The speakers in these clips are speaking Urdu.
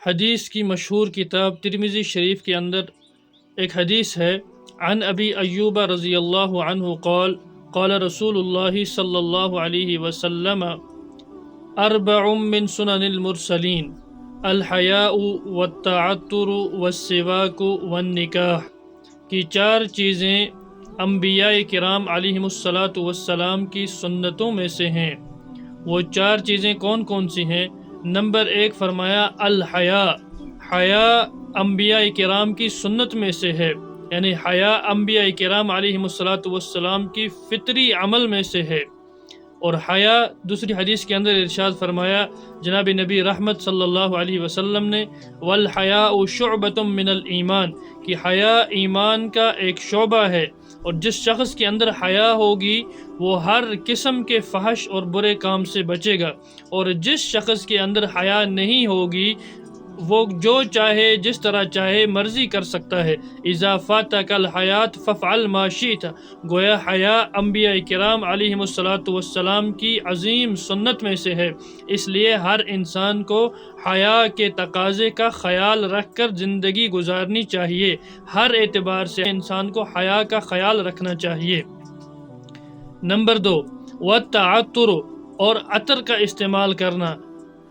حدیث کی مشہور کتاب ترمذی شریف کے اندر ایک حدیث ہے، عن ابی ایوب رضی اللہ عنہ قال قال رسول اللہ صلی اللہ علیہ وسلم اربع من سنن المرسلین الحیاء والتعطر والسواک والنکاح کی چار چیزیں انبیاء کرام علیہم الصلاۃ والسلام کی سنتوں میں سے ہیں۔ وہ چار چیزیں کون کون سی ہیں؟ نمبر 1 فرمایا الحیاء، حیا انبیاء کرام کی سنت میں سے ہے، یعنی حیا انبیاء کرام علیہم الصلاۃ والسلام کی فطری عمل میں سے ہے۔ اور حیا دوسری حدیث کے اندر ارشاد فرمایا جناب نبی رحمت صلی اللہ علیہ وسلم نے، والحیاء شعبۃ من الایمان، کہ حیا ایمان کا ایک شعبہ ہے، اور جس شخص کے اندر حیا ہوگی وہ ہر قسم کے فحش اور برے کام سے بچے گا، اور جس شخص کے اندر حیا نہیں ہوگی وہ جو چاہے جس طرح چاہے مرضی کر سکتا ہے۔ اذا فاتک الحیات فافعل ما شئت، گویا حیا انبیاء کرام علیہم الصلاۃ والسلام کی عظیم سنت میں سے ہے، اس لیے ہر انسان کو حیا کے تقاضے کا خیال رکھ کر زندگی گزارنی چاہیے۔ ہر اعتبار سے انسان کو حیا کا خیال رکھنا چاہیے۔ نمبر 2 والتعطر، اور عطر کا استعمال کرنا،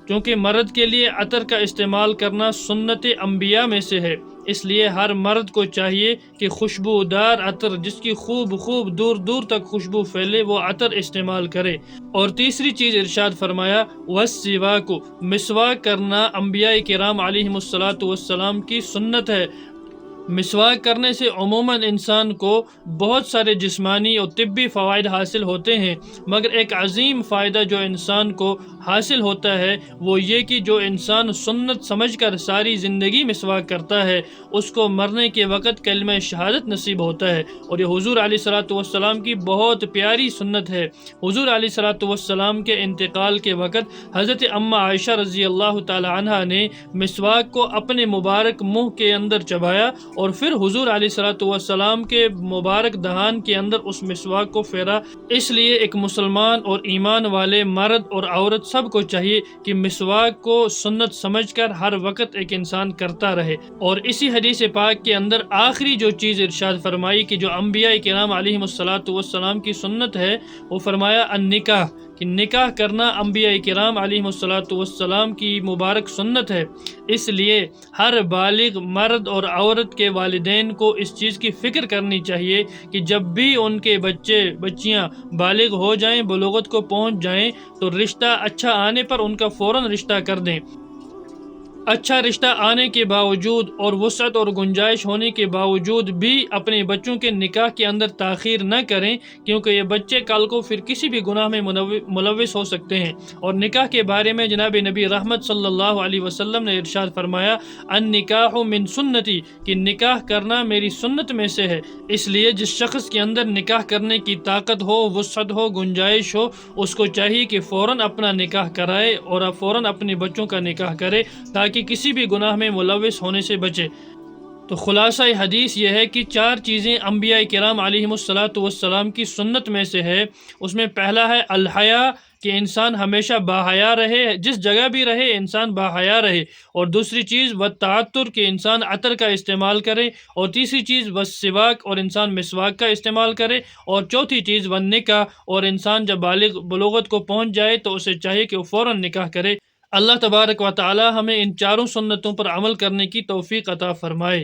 کیونکہ مرد کے لیے عطر کا استعمال کرنا سنت انبیاء میں سے ہے، اس لیے ہر مرد کو چاہیے کہ خوشبودار عطر جس کی خوب دور دور تک خوشبو پھیلے وہ عطر استعمال کرے۔ اور تیسری چیز ارشاد فرمایا والسواک، مسواک کرنا انبیاء کرام علیہم الصلاۃ والسلام کی سنت ہے۔ مسواک کرنے سے عموماً انسان کو بہت سارے جسمانی اور طبی فوائد حاصل ہوتے ہیں، مگر ایک عظیم فائدہ جو انسان کو حاصل ہوتا ہے وہ یہ کہ جو انسان سنت سمجھ کر ساری زندگی مسواک کرتا ہے اس کو مرنے کے وقت کلمہ شہادت نصیب ہوتا ہے، اور یہ حضور علیہ الصلوۃ والسلام کی بہت پیاری سنت ہے۔ حضور علیہ الصلوۃ والسلام کے انتقال کے وقت حضرت اماں عائشہ رضی اللہ تعالی عنہا نے مسواک کو اپنے مبارک منہ کے اندر چبایا اور پھر حضور علیہ الصلوۃ والسلام کے مبارک دہان کے اندر اس مسواک کو پھیرا۔ اس لیے ایک مسلمان اور ایمان والے مرد اور عورت سب کو چاہیے کہ مسواک کو سنت سمجھ کر ہر وقت ایک انسان کرتا رہے۔ اور اسی حدیث پاک کے اندر آخری جو چیز ارشاد فرمائی کہ جو انبیاء کرام علیہم الصلاۃ والسلام کی سنت ہے وہ فرمایا النکاح، کہ نکاح کرنا انبیاء کرام علیہم الصلاۃ والسلام کی مبارک سنت ہے۔ اس لیے ہر بالغ مرد اور عورت کے والدین کو اس چیز کی فکر کرنی چاہیے کہ جب بھی ان کے بچے بچیاں بالغ ہو جائیں، بلوغت کو پہنچ جائیں، تو رشتہ اچھا آنے پر ان کا فوراً رشتہ کر دیں۔ اچھا رشتہ آنے کے باوجود اور وسعت اور گنجائش ہونے کے باوجود بھی اپنے بچوں کے نکاح کے اندر تاخیر نہ کریں، کیونکہ یہ بچے کل کو پھر کسی بھی گناہ میں ملوث ہو سکتے ہیں۔ اور نکاح کے بارے میں جناب نبی رحمت صلی اللہ علیہ وسلم نے ارشاد فرمایا النکاح من سنتی، کہ نکاح کرنا میری سنت میں سے ہے۔ اس لیے جس شخص کے اندر نکاح کرنے کی طاقت ہو، وسعت ہو، گنجائش ہو، اس کو چاہیے کہ فوراً اپنا نکاح کرائے اور فوراً اپنے بچوں کا نکاح کرے تاکہ کسی بھی گناہ میں ملوث ہونے سے بچے۔ تو خلاصہ حدیث یہ ہے کہ چار چیزیں انبیاء کرام علیہم الصلاۃ والسلام کی سنت میں سے ہے۔ اس میں پہلا ہے الحیا، کہ انسان ہمیشہ باحیا رہے، جس جگہ بھی رہے انسان باحیا رہے۔ اور دوسری چیز والتعطر، کہ انسان عطر کا استعمال کرے۔ اور تیسری چیز والسواک، اور انسان مسواک کا استعمال کرے۔ اور چوتھی چیز والنکاح، اور انسان جب بلوغت کو پہنچ جائے تو اسے چاہیے کہ وہ فوراً نکاح کرے۔ اللہ تبارک و تعالی ہمیں ان چاروں سنتوں پر عمل کرنے کی توفیق عطا فرمائے۔